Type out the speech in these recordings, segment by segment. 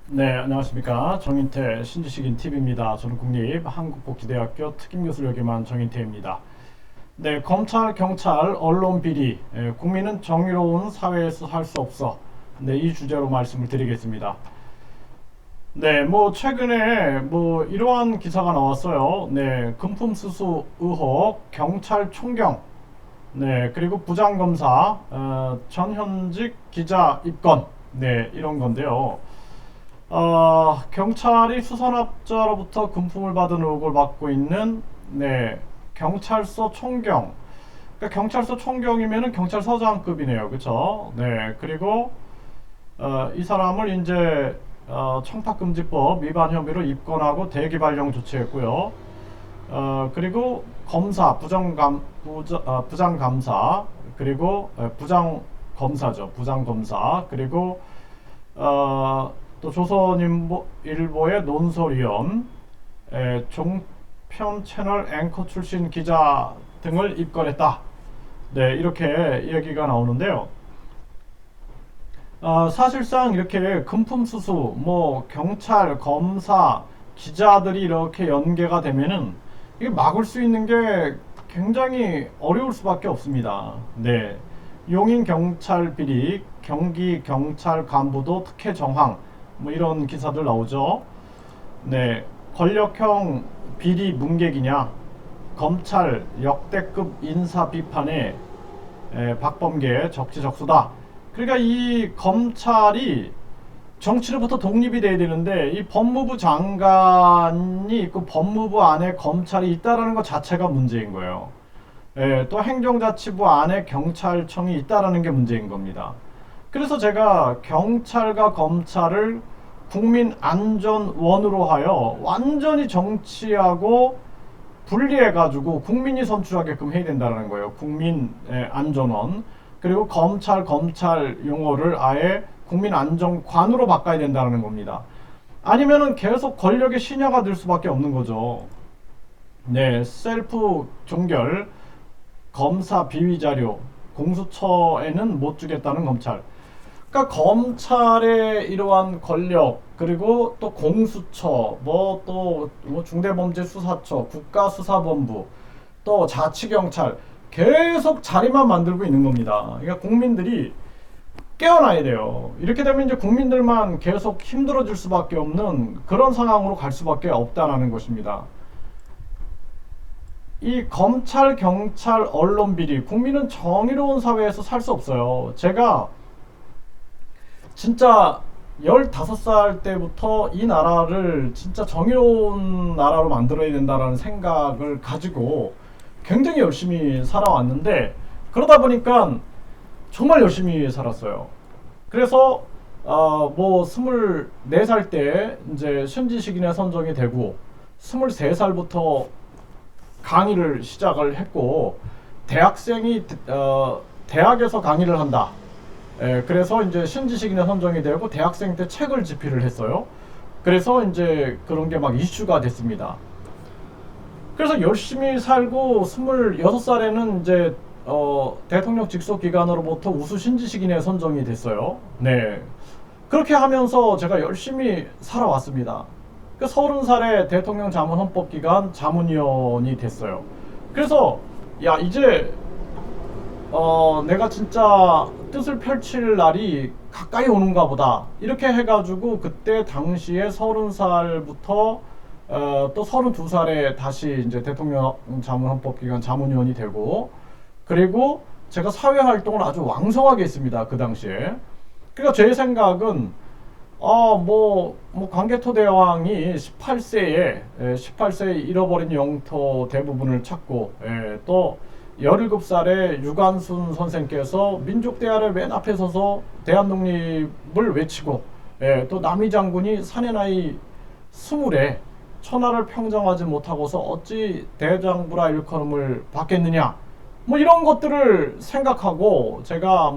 네, 안녕하십니까. 정인태 신지식인 TV입니다. 저는 국립한국복지대학교 특임교수를 역임한 정인태입니다. 네, 검찰, 경찰, 언론 비리, 국민은 정의로운 사회에서 살 수 없어. 네, 이 주제로 말씀을 드리겠습니다. 네, 최근에 이러한 기사가 나왔어요. 네, 금품 수수 의혹, 경찰 총경, 네, 그리고 부장검사, 전현직 기자 입건, 네, 이런 건데요. 경찰이 수산업자로부터 금품을 받은 의혹을 받고 있는 네, 경찰서 총경. 그러니까 경찰서 총경이면은 경찰서장급이네요, 그렇죠? 네, 그리고 이 사람을 이제 청탁금지법 위반 혐의로 입건하고 대기발령 조치했고요. 그리고 검사, 부장감사, 그리고 부장검사죠, 부장검사, 그리고 또 조선일보의 논설위원, 종편 채널 앵커 출신 기자 등을 입건했다. 네, 이렇게 얘기가 나오는데요. 사실상 이렇게 금품수수, 경찰, 검사, 기자들이 이렇게 연계가 되면은 이게 막을 수 있는 게 굉장히 어려울 수밖에 없습니다. 네. 용인 경찰 비리, 경기 경찰 간부도 특혜 정황, 이런 기사들 나오죠. 네. 권력형 비리 문객이냐, 검찰 역대급 인사 비판에 박범계 적지적소다. 그러니까 이 검찰이 정치로부터 독립이 돼야 되는데 이 법무부 장관이 있고 법무부 안에 검찰이 있다라는 것 자체가 문제인 거예요. 또 행정자치부 안에 경찰청이 있다라는 게 문제인 겁니다. 그래서 제가 경찰과 검찰을 국민안전원으로 하여 완전히 정치하고 분리해가지고 국민이 선출하게끔 해야 된다는 거예요. 국민안전원. 그리고 검찰 용어를 아예 국민안전관으로 바꿔야 된다는 겁니다. 아니면은 계속 권력의 신여가 될 수밖에 없는 거죠. 네, 셀프 종결, 검사 비위 자료, 공수처에는 못 주겠다는 검찰. 그러니까 검찰의 이러한 권력, 그리고 또 공수처, 중대범죄수사처, 국가수사본부, 또 자치경찰 계속 자리만 만들고 있는 겁니다. 그러니까 국민들이 깨어나야 돼요. 이렇게 되면 이제 국민들만 계속 힘들어질 수밖에 없는 그런 상황으로 갈 수밖에 없다는 것입니다. 이 검찰, 경찰, 언론 비리, 국민은 정의로운 사회에서 살 수 없어요. 제가 진짜 15살 때부터 이 나라를 진짜 정의로운 나라로 만들어야 된다는 생각을 가지고 굉장히 열심히 살아왔는데, 그러다 보니까 정말 열심히 살았어요. 그래서 24살 때 이제 신지식인에 선정이 되고 23살부터 강의를 시작을 했고, 대학생이 대학에서 강의를 한다. 그래서 이제 신지식인에 선정이 되고 대학생 때 책을 집필을 했어요. 그래서 이제 그런 게 막 이슈가 됐습니다. 그래서 열심히 살고 26살에는 이제 대통령 직속 기관으로부터 우수 신지식인에 선정이 됐어요. 네. 그렇게 하면서 제가 열심히 살아왔습니다. 그 30살에 대통령 자문 헌법기관 자문위원이 됐어요. 그래서 야, 이제 내가 진짜 뜻을 펼칠 날이 가까이 오는가 보다, 이렇게 해가지고 그때 당시에 30살부터 또 32살에 다시 이제 대통령 자문 헌법기관 자문위원이 되고, 그리고 제가 사회활동을 아주 왕성하게 했습니다, 그 당시에. 그러니까 제 생각은 광개토 대왕이 18세에 잃어버린 영토 대부분을 찾고, 또 17살에 유관순 선생께서 민족대화를 맨 앞에 서서 대한독립을 외치고, 또 남이 장군이 사내 나이 20에 천하를 평정하지 못하고서 어찌 대장부라 일컬음을 받겠느냐, 이런 것들을 생각하고, 제가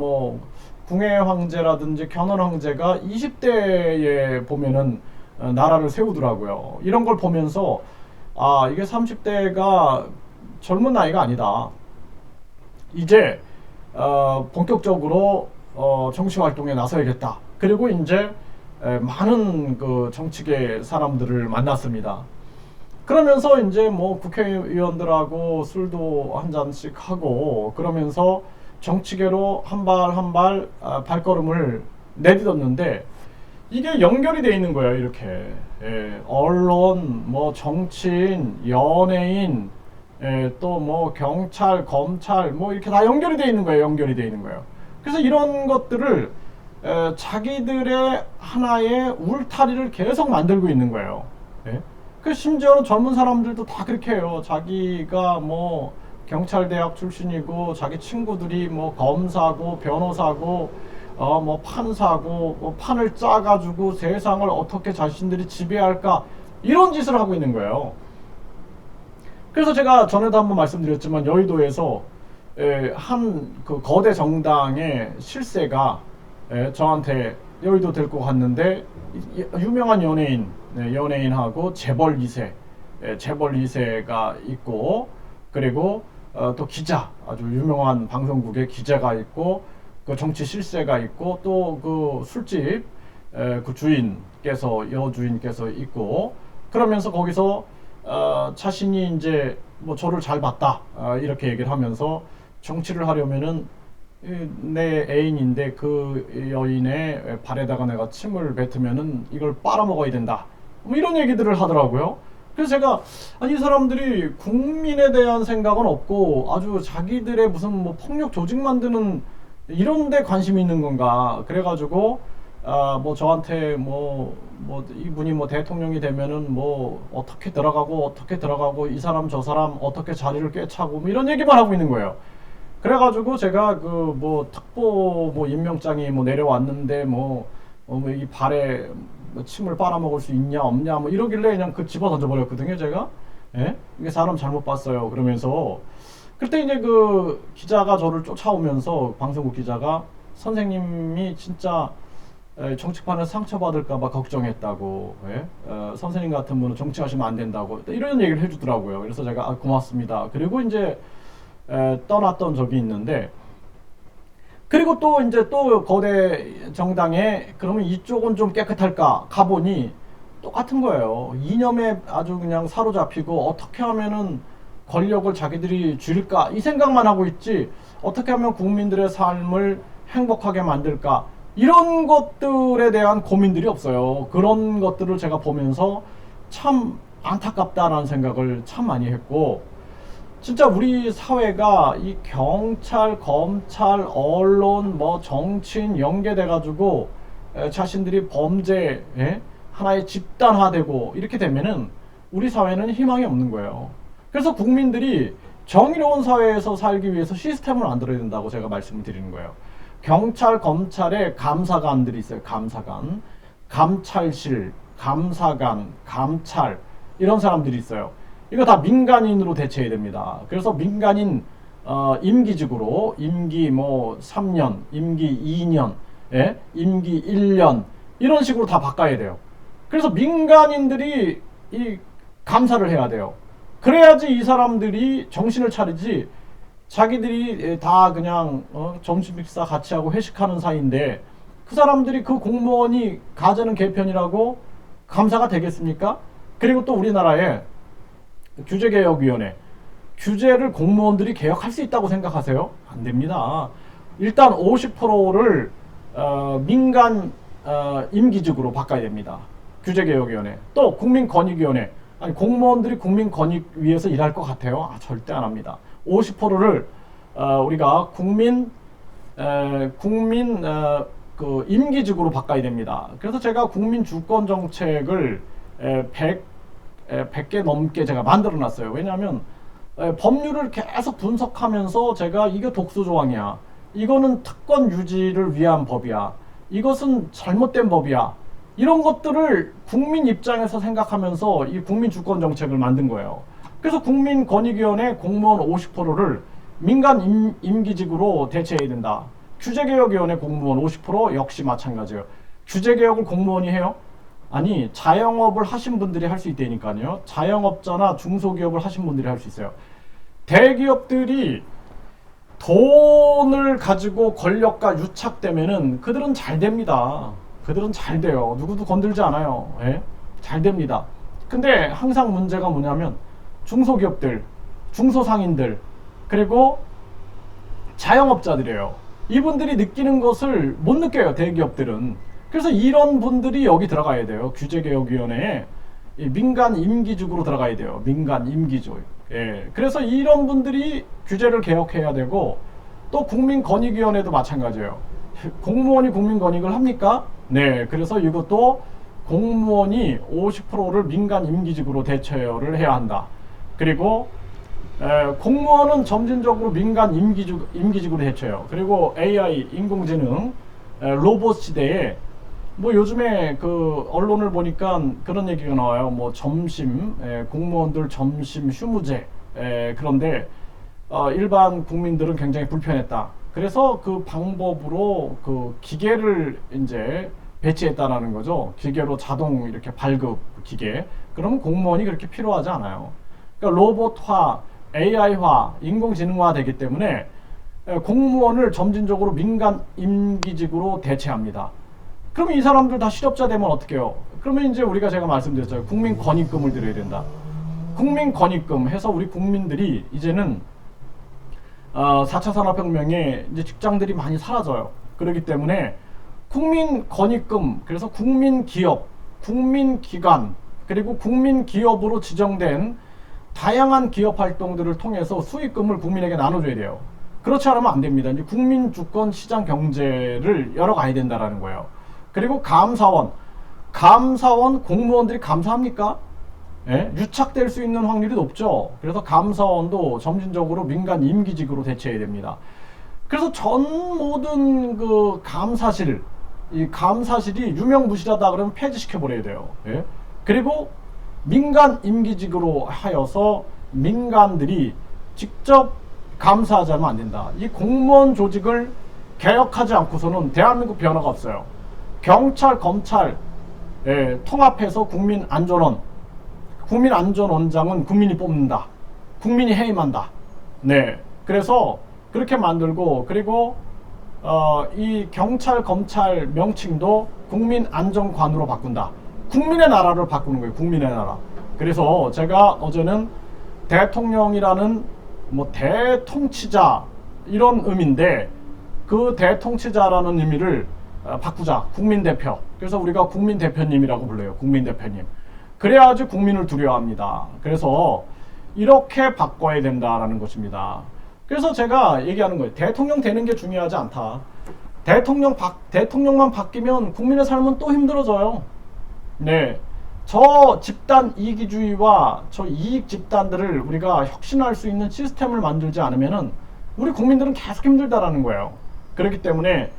궁예 황제라든지 견훤 황제가 20대에 보면은 나라를 세우더라고요. 이런 걸 보면서 이게 30대가 젊은 나이가 아니다. 이제 본격적으로 정치 활동에 나서야겠다. 그리고 이제 많은 그 정치계 사람들을 만났습니다. 그러면서 이제 뭐 국회의원들하고 술도 한 잔씩 하고 그러면서 정치계로 한 발 한 발 발걸음을 내딛었는데 이게 연결이 돼 있는 거예요. 이렇게 언론, 뭐 정치인, 연예인, 또 뭐 경찰, 검찰, 뭐 이렇게 다 연결이 돼 있는 거예요. 연결이 돼 있는 거예요. 그래서 이런 것들을 자기들의 하나의 울타리를 계속 만들고 있는 거예요. 그 심지어는 젊은 사람들도 다 그렇게 해요. 자기가 뭐 경찰대학 출신이고 자기 친구들이 뭐 검사고 변호사고 뭐 판사고 뭐 판을 짜가지고 세상을 어떻게 자신들이 지배할까 이런 짓을 하고 있는 거예요. 그래서 제가 전에도 한번 말씀드렸지만 여의도에서 한 그 거대 정당의 실세가 저한테 여의도 데리고 갔는데 유명한 연예인, 연예인하고 재벌 2세, 재벌 2세가 있고 그리고 또 기자, 아주 유명한 방송국의 기자가 있고 그 정치 실세가 있고 또 그 술집 그 주인께서 여주인께서 있고 그러면서 거기서 자신이 이제 뭐 저를 잘 봤다 이렇게 얘기를 하면서 정치를 하려면은 내 애인인데 그 여인의 발에다가 내가 침을 뱉으면은 이걸 빨아먹어야 된다 뭐 이런 얘기들을 하더라고요. 그래서 제가 아니 이 사람들이 국민에 대한 생각은 없고 아주 자기들의 무슨 뭐 폭력 조직 만드는 이런 데 관심이 있는 건가 그래가지고 뭐 저한테 뭐 이분이 뭐 대통령이 되면은 뭐 어떻게 들어가고 이 사람 저 사람 어떻게 자리를 꿰차고 뭐 이런 얘기만 하고 있는 거예요. 그래가지고 제가 그 뭐 특보 뭐 임명장이 뭐 내려왔는데 뭐 이 발에 뭐 침을 빨아먹을 수 있냐 없냐 뭐 이러길래 그냥 그 집어 던져버렸거든요 제가. 이게 사람 잘못 봤어요 그러면서 그때 이제 그 기자가 저를 쫓아오면서 방송국 기자가 선생님이 진짜 정치판에서 상처받을까봐 걱정했다고 선생님 같은 분은 정치하시면 안 된다고 이런 얘기를 해주더라고요. 그래서 제가 고맙습니다. 그리고 이제 떠났던 적이 있는데 그리고 또 이제 또 거대 정당에 그러면 이쪽은 좀 깨끗할까 가보니 똑같은 거예요. 이념에 아주 그냥 사로잡히고 어떻게 하면은 권력을 자기들이 줄일까 이 생각만 하고 있지 어떻게 하면 국민들의 삶을 행복하게 만들까 이런 것들에 대한 고민들이 없어요. 그런 것들을 제가 보면서 참 안타깝다라는 생각을 참 많이 했고 진짜 우리 사회가 이 경찰, 검찰, 언론, 뭐 정치인 연계돼 가지고 자신들이 범죄 하나의 집단화되고 이렇게 되면은 우리 사회는 희망이 없는 거예요. 그래서 국민들이 정의로운 사회에서 살기 위해서 시스템을 만들어야 된다고 제가 말씀을 드리는 거예요. 경찰, 검찰에 감사관들이 있어요. 감사관, 감찰실, 감사관, 감찰 이런 사람들이 있어요. 이거 다 민간인으로 대체해야 됩니다. 그래서 민간인 임기직으로 임기 뭐 3년, 임기 2년, 임기 1년 이런 식으로 다 바꿔야 돼요. 그래서 민간인들이 이 감사를 해야 돼요. 그래야지 이 사람들이 정신을 차리지 자기들이 다 그냥 점심 식사 같이 하고 회식하는 사이인데 그 사람들이 그 공무원이 가자는 개편이라고 감사가 되겠습니까? 그리고 또 우리나라에 규제개혁위원회 규제를 공무원들이 개혁할 수 있다고 생각하세요? 안 됩니다. 일단 50%를 민간 임기직으로 바꿔야 됩니다. 규제개혁위원회 또 국민권익위원회 아니 공무원들이 국민 권익 위해서 일할 것 같아요? 절대 안 합니다. 50%를 우리가 국민 그 임기직으로 바꿔야 됩니다. 그래서 제가 국민 주권 정책을 100개 넘게 제가 만들어 놨어요. 왜냐하면 법률을 계속 분석하면서 제가 이게 독소조항이야. 이거는 특권 유지를 위한 법이야. 이것은 잘못된 법이야. 이런 것들을 국민 입장에서 생각하면서 이 국민 주권 정책을 만든 거예요. 그래서 국민권익위원회 공무원 50%를 민간 임기직으로 대체해야 된다. 규제개혁위원회 공무원 50% 역시 마찬가지예요. 규제개혁을 공무원이 해요? 아니 자영업을 하신 분들이 할 수 있다니까요. 자영업자나 중소기업을 하신 분들이 할 수 있어요. 대기업들이 돈을 가지고 권력과 유착되면은 그들은 잘 됩니다. 그들은 잘 돼요. 누구도 건들지 않아요. 예? 잘 됩니다. 근데 항상 문제가 뭐냐면 중소기업들, 중소상인들, 그리고 자영업자들이에요. 이분들이 느끼는 것을 못 느껴요, 대기업들은. 그래서 이런 분들이 여기 들어가야 돼요. 규제개혁위원회에 민간 임기직으로 들어가야 돼요. 민간 임기직. 예. 그래서 이런 분들이 규제를 개혁해야 되고, 또 국민권익위원회도 마찬가지예요. 공무원이 국민권익을 합니까? 네. 그래서 이것도 공무원이 50%를 민간 임기직으로 대체를 해야 한다. 그리고 공무원은 점진적으로 민간 임기직으로 대체해요. 그리고 AI, 인공지능, 로봇 시대에 뭐 요즘에 그 언론을 보니까 그런 얘기가 나와요. 뭐 점심, 공무원들 점심 휴무제. 그런데 일반 국민들은 굉장히 불편했다. 그래서 그 방법으로 그 기계를 이제 배치했다라는 거죠. 기계로 자동 이렇게 발급 기계. 그러면 공무원이 그렇게 필요하지 않아요. 그러니까 로봇화, AI화, 인공지능화 되기 때문에 공무원을 점진적으로 민간 임기직으로 대체합니다. 그러면 이 사람들 다 실업자 되면 어떻게 해요? 그러면 이제 우리가 제가 말씀드렸죠. 국민권익금을 드려야 된다. 국민권익금 해서 우리 국민들이 이제는 4차 산업혁명에 이제 직장들이 많이 사라져요. 그렇기 때문에 국민권익금, 그래서 국민기업, 국민기관, 그리고 국민기업으로 지정된 다양한 기업 활동들을 통해서 수익금을 국민에게 나눠줘야 돼요. 그렇지 않으면 안 됩니다. 이제 국민 주권 시장 경제를 열어가야 된다라는 거예요. 그리고 감사원 공무원들이 감사합니까? 예? 유착될 수 있는 확률이 높죠. 그래서 감사원도 점진적으로 민간 임기직으로 대체해야 됩니다. 그래서 전 모든 그 감사실, 이 감사실이 유명무실하다 그러면 폐지시켜 버려야 돼요. 예? 그리고 민간 임기직으로 하여서 민간들이 직접 감사하자면 안 된다. 이 공무원 조직을 개혁하지 않고서는 대한민국 변화가 없어요. 경찰, 검찰 통합해서 국민안전원장은 국민이 뽑는다. 국민이 해임한다. 네, 그래서 그렇게 만들고, 그리고 이 경찰, 검찰 명칭도 국민안전관으로 바꾼다. 국민의 나라를 바꾸는 거예요. 국민의 나라. 그래서 제가 어제는 대통령이라는 뭐 대통치자 이런 의미인데, 그 대통치자라는 의미를 바꾸자. 국민대표. 그래서 우리가 국민대표님이라고 불러요. 국민대표님. 그래야지 국민을 두려워합니다. 그래서 이렇게 바꿔야 된다라는 것입니다. 그래서 제가 얘기하는 거예요. 대통령 되는 게 중요하지 않다. 대통령만 바뀌면 국민의 삶은 또 힘들어져요. 네, 저 집단 이기주의와 저 이익 집단들을 우리가 혁신할 수 있는 시스템을 만들지 않으면은 우리 국민들은 계속 힘들다라는 거예요. 그렇기 때문에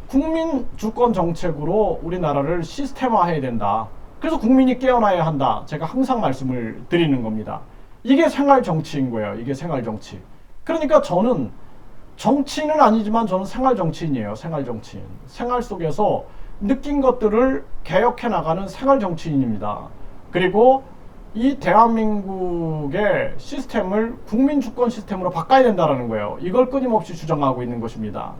국민 주권 정책으로 우리나라를 시스템화해야 된다. 그래서 국민이 깨어나야 한다. 제가 항상 말씀을 드리는 겁니다. 이게 생활 정치인 거예요. 이게 생활 정치. 그러니까 저는 정치인은 아니지만 저는 생활 정치인이에요. 생활 정치인. 생활 속에서 느낀 것들을 개혁해 나가는 생활 정치인입니다. 그리고 이 대한민국의 시스템을 국민 주권 시스템으로 바꿔야 된다는 거예요. 이걸 끊임없이 주장하고 있는 것입니다.